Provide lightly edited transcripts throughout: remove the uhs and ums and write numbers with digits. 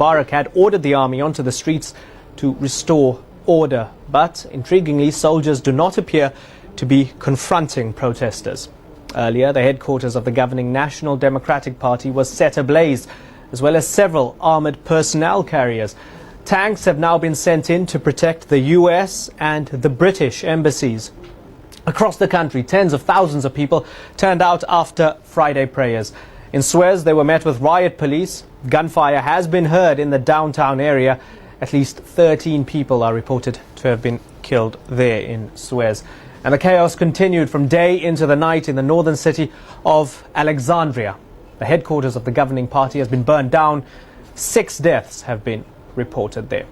Mubarak had ordered the army onto the streets to restore order. But, intriguingly, soldiers do not appear to be confronting protesters. Earlier, the headquarters of the governing National Democratic Party was set ablaze, as well as several armoured personnel carriers. Tanks have now been sent in to protect the US and the British embassies. Across the country, tens of thousands of people turned out after Friday prayers. In Suez, they were met with riot police. Gunfire has been heard in the downtown area. At least 13 people are reported to have been killed there in Suez. And the chaos continued from day into the night in the northern city of Alexandria. The headquarters of the governing party has been burned down. 6 deaths have been reported there.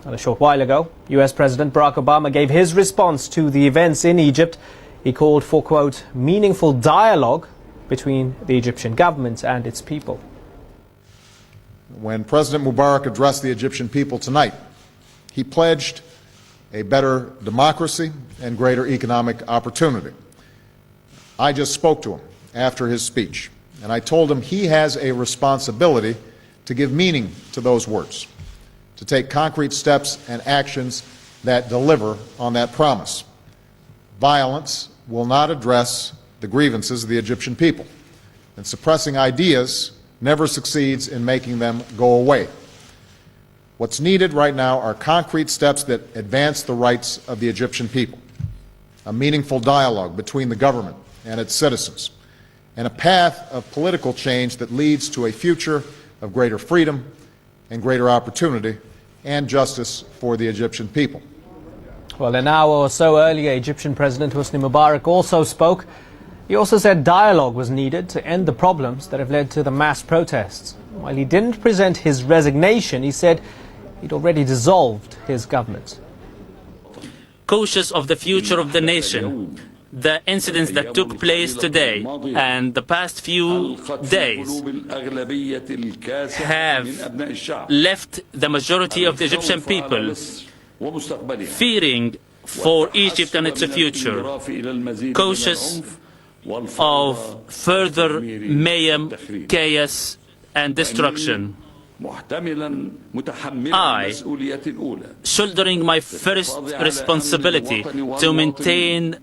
And a short while ago, US President Barack Obama gave his response to the events in Egypt. He called for, quote, meaningful dialogue between the Egyptian government and its people. When President Mubarak addressed the Egyptian people tonight, he pledged a better democracy and greater economic opportunity. I just spoke to him after his speech, and I told him he has a responsibility to give meaning to those words, to take concrete steps and actions that deliver on that promise. Violence will not address the grievances of the Egyptian people, and suppressing ideas never succeeds in making them go away. What's needed right now are concrete steps that advance the rights of the Egyptian people, a meaningful dialogue between the government and its citizens, and a path of political change that leads to a future of greater freedom and greater opportunity and justice for the Egyptian people. Well, an hour or so earlier, Egyptian President Hosni Mubarak also spoke. He also said dialogue was needed to end the problems that have led to the mass protests. While he didn't present his resignation, he said he'd already dissolved his government. Cautious of the future of the nation, the incidents that took place today and the past few days have left the majority of the Egyptian people fearing for Egypt and its future, cautious of further mayhem, chaos and destruction. I, shouldering my first responsibility to maintain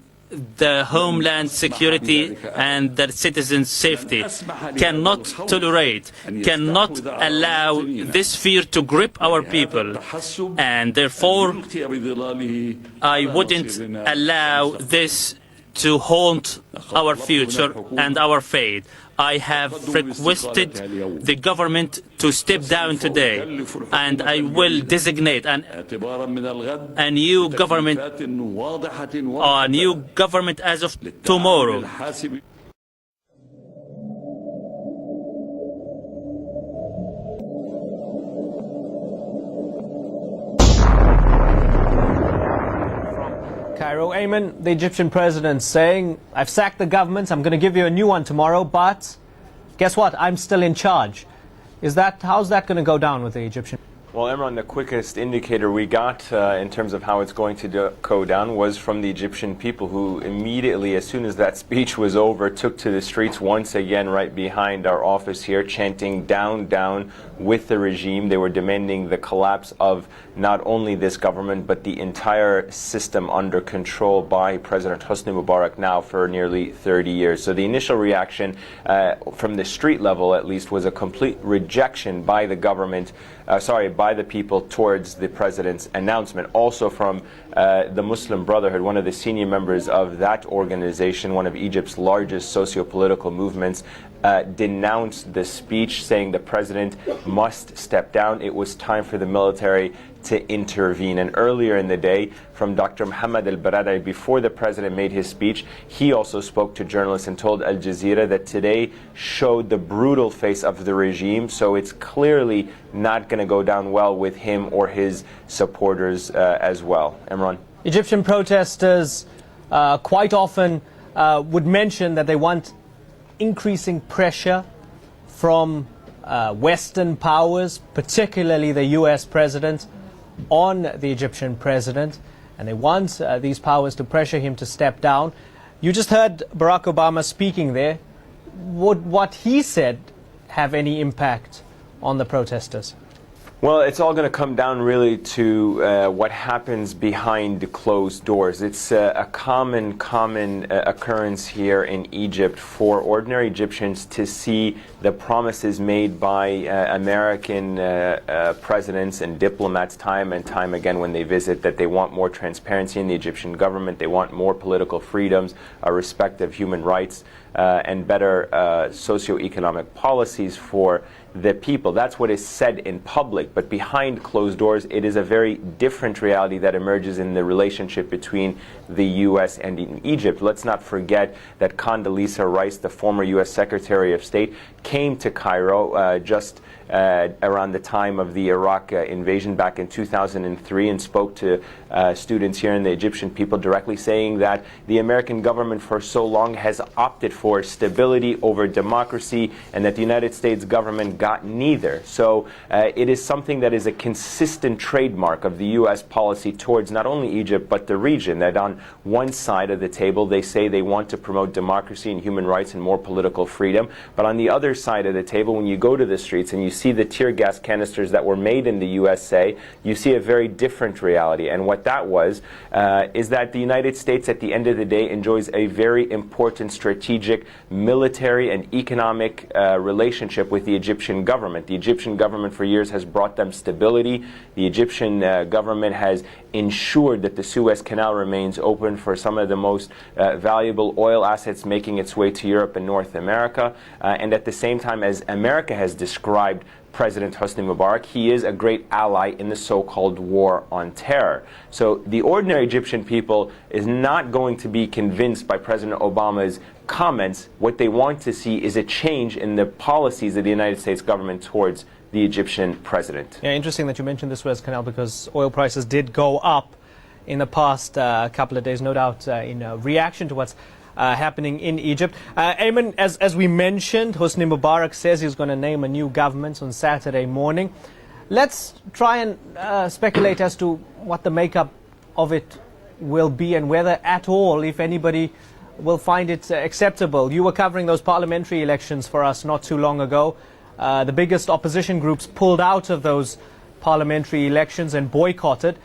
the homeland security and their citizens' safety, cannot tolerate, cannot allow this fear to grip our people, and therefore I wouldn't allow this to haunt our future and our fate. I have requested the government to step down today, and I will designate a new government as of tomorrow. Cairo, Ayman, the Egyptian president saying, I've sacked the government, I'm going to give you a new one tomorrow, but guess what, I'm still in charge. How's that going to go down with the Egyptian? Well, Imran, the quickest indicator we got in terms of how it's going to go down was from the Egyptian people, who immediately, as soon as that speech was over, took to the streets once again right behind our office here, chanting down, down with the regime. They were demanding the collapse of not only this government, but the entire system under control by President Hosni Mubarak now for nearly 30 years. So the initial reaction from the street level, at least, was a complete rejection by the government, by the people towards the president's announcement. Also from the Muslim Brotherhood, one of the senior members of that organization, one of Egypt's largest socio-political movements, denounced the speech, saying the president must step down. It was time for the military to intervene. And earlier in the day, from Dr. Mohammed al-Baradei, before the president made his speech, he also spoke to journalists and told Al Jazeera that today showed the brutal face of the regime, so it's clearly not going to go down well with him or his supporters as well. Imran. Egyptian protesters quite often would mention that they want increasing pressure from Western powers, particularly the US president, on the Egyptian president, and they want these powers to pressure him to step down. You just heard Barack Obama speaking there. Would what he said have any impact on the protesters? Well, it's all going to come down really to what happens behind closed doors. It's a common occurrence here in Egypt for ordinary Egyptians to see the promises made by American presidents and diplomats time and time again when they visit, that they want more transparency in the Egyptian government, they want more political freedoms, respect of human rights, and better socioeconomic policies for the people. That's what is said in public, but behind closed doors, it is a very different reality that emerges in the relationship between the U.S. and in Egypt. Let's not forget that Condoleezza Rice, the former U.S. Secretary of State, came to Cairo just around the time of the Iraq invasion back in 2003 and spoke to students here and the Egyptian people directly, saying that the American government for so long has opted for stability over democracy and that the United States government got neither. So it is something that is a consistent trademark of the U.S. policy towards not only Egypt but the region, that on one side of the table they say they want to promote democracy and human rights and more political freedom, but on the other side of the table, when you go to the streets and you see the tear gas canisters that were made in the USA, you see a very different reality. And what that was is that the United States at the end of the day enjoys a very important strategic military and economic relationship with the Egyptian government. The Egyptian government for years has brought them stability. The Egyptian government has ensured that the Suez Canal remains open for some of the most valuable oil assets making its way to Europe and North America. And at the same time, as America has described President Hosni Mubarak, he is a great ally in the so-called war on terror. So the ordinary Egyptian people is not going to be convinced by President Obama's comments. What they want to see is a change in the policies of the United States government towards the Egyptian president. Yeah, interesting that you mentioned the Suez Canal, because oil prices did go up in the past couple of days, no doubt in reaction to what's happening in Egypt. Ayman, as we mentioned, Hosni Mubarak says he's going to name a new government on Saturday morning. Let's try and speculate as to what the makeup of it will be and whether at all, if anybody, will find it acceptable. You were covering those parliamentary elections for us not too long ago. The biggest opposition groups pulled out of those parliamentary elections and boycotted.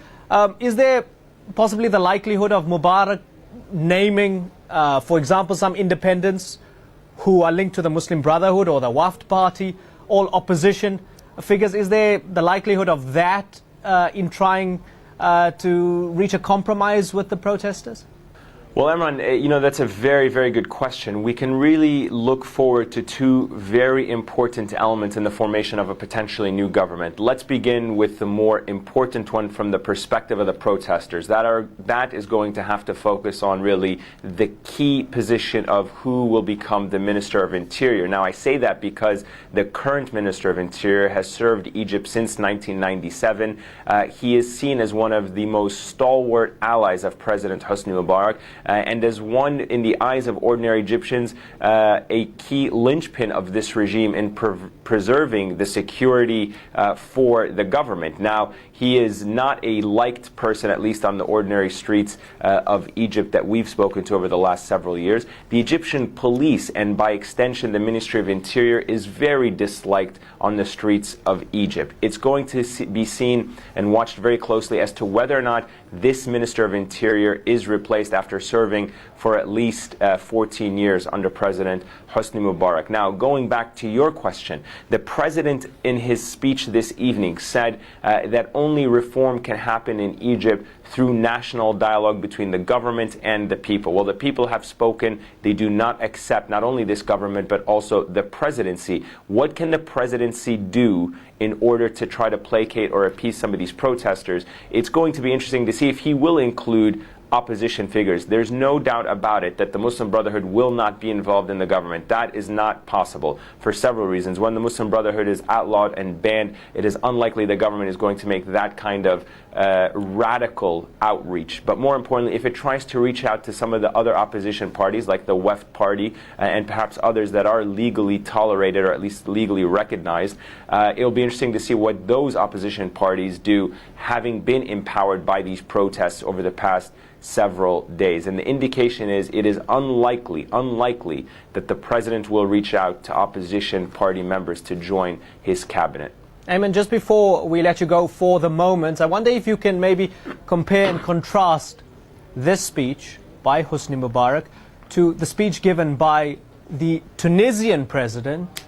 Is there possibly the likelihood of Mubarak naming, for example, some independents who are linked to the Muslim Brotherhood or the Wafd party, all opposition figures? Is there the likelihood of that in trying to reach a compromise with the protesters? Well, Emran, that's a very, very good question. We can really look forward to two very important elements in the formation of a potentially new government. Let's begin with the more important one from the perspective of the protesters. That is going to have to focus on really the key position of who will become the Minister of Interior. Now, I say that because the current Minister of Interior has served Egypt since 1997. He is seen as one of the most stalwart allies of President Hosni Mubarak. And as one, in the eyes of ordinary Egyptians, a key linchpin of this regime in preserving the security for the government. Now, he is not a liked person, at least on the ordinary streets of Egypt that we've spoken to over the last several years. The Egyptian police, and by extension the Ministry of Interior, is very disliked on the streets of Egypt. It's going to be seen and watched very closely as to whether or not this Minister of Interior is replaced after serving for at least 14 years under President Hosni Mubarak. Now, going back to your question, the President in his speech this evening said that only reform can happen in Egypt through national dialogue between the government and the people. Well, the people have spoken. They do not accept not only this government but also the presidency. What can the presidency do in order to try to placate or appease some of these protesters? It's going to be interesting to see if he will include opposition figures. There's no doubt about it that the Muslim Brotherhood will not be involved in the government. That is not possible for several reasons. When the Muslim Brotherhood is outlawed and banned, it is unlikely the government is going to make that kind of radical outreach. But more importantly, if it tries to reach out to some of the other opposition parties like the Wafd party and perhaps others that are legally tolerated or at least legally recognized, it'll be interesting to see what those opposition parties do, having been empowered by these protests over the past several days. And the indication is it is unlikely that the president will reach out to opposition party members to join his cabinet. Ayman, just before we let you go for the moment, I wonder if you can maybe compare and contrast this speech by Hosni Mubarak to the speech given by the Tunisian president,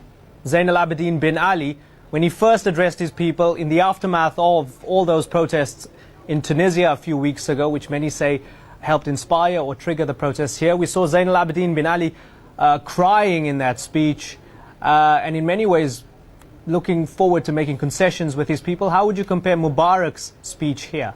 Zain al-Abidine bin Ali, when he first addressed his people in the aftermath of all those protests in Tunisia a few weeks ago, which many say helped inspire or trigger the protests here. We saw Zain al-Abidine bin Ali crying in that speech and in many ways looking forward to making concessions with his people. How would you compare Mubarak's speech here?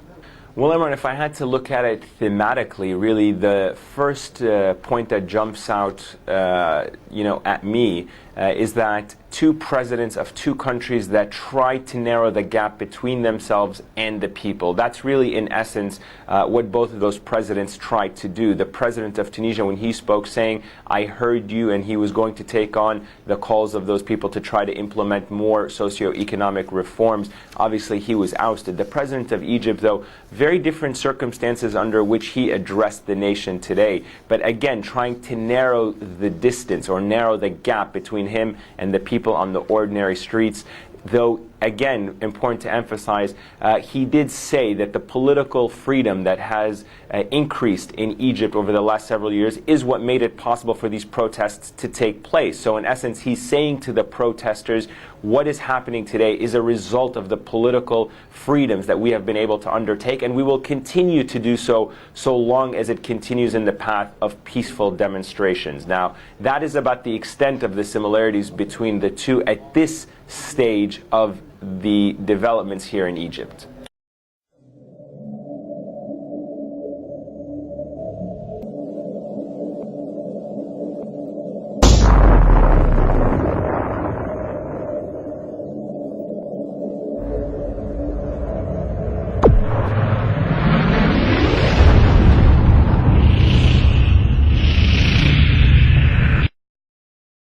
Well, Imran, if I had to look at it thematically, really the first point that jumps out, at me is that two presidents of two countries that tried to narrow the gap between themselves and the people. That's really, in essence, what both of those presidents tried to do. The president of Tunisia, when he spoke, saying, "I heard you," and he was going to take on the calls of those people to try to implement more socio-economic reforms. Obviously, he was ousted. The president of Egypt, though, very different circumstances under which he addressed the nation today. But again, trying to narrow the distance or narrow the gap between him and the people on the ordinary streets. Though, again, important to emphasize, he did say that the political freedom that has increased in Egypt over the last several years is what made it possible for these protests to take place. So in essence, he's saying to the protesters, what is happening today is a result of the political freedoms that we have been able to undertake, and we will continue to do so long as it continues in the path of peaceful demonstrations. Now, that is about the extent of the similarities between the two at this stage of the developments here in Egypt.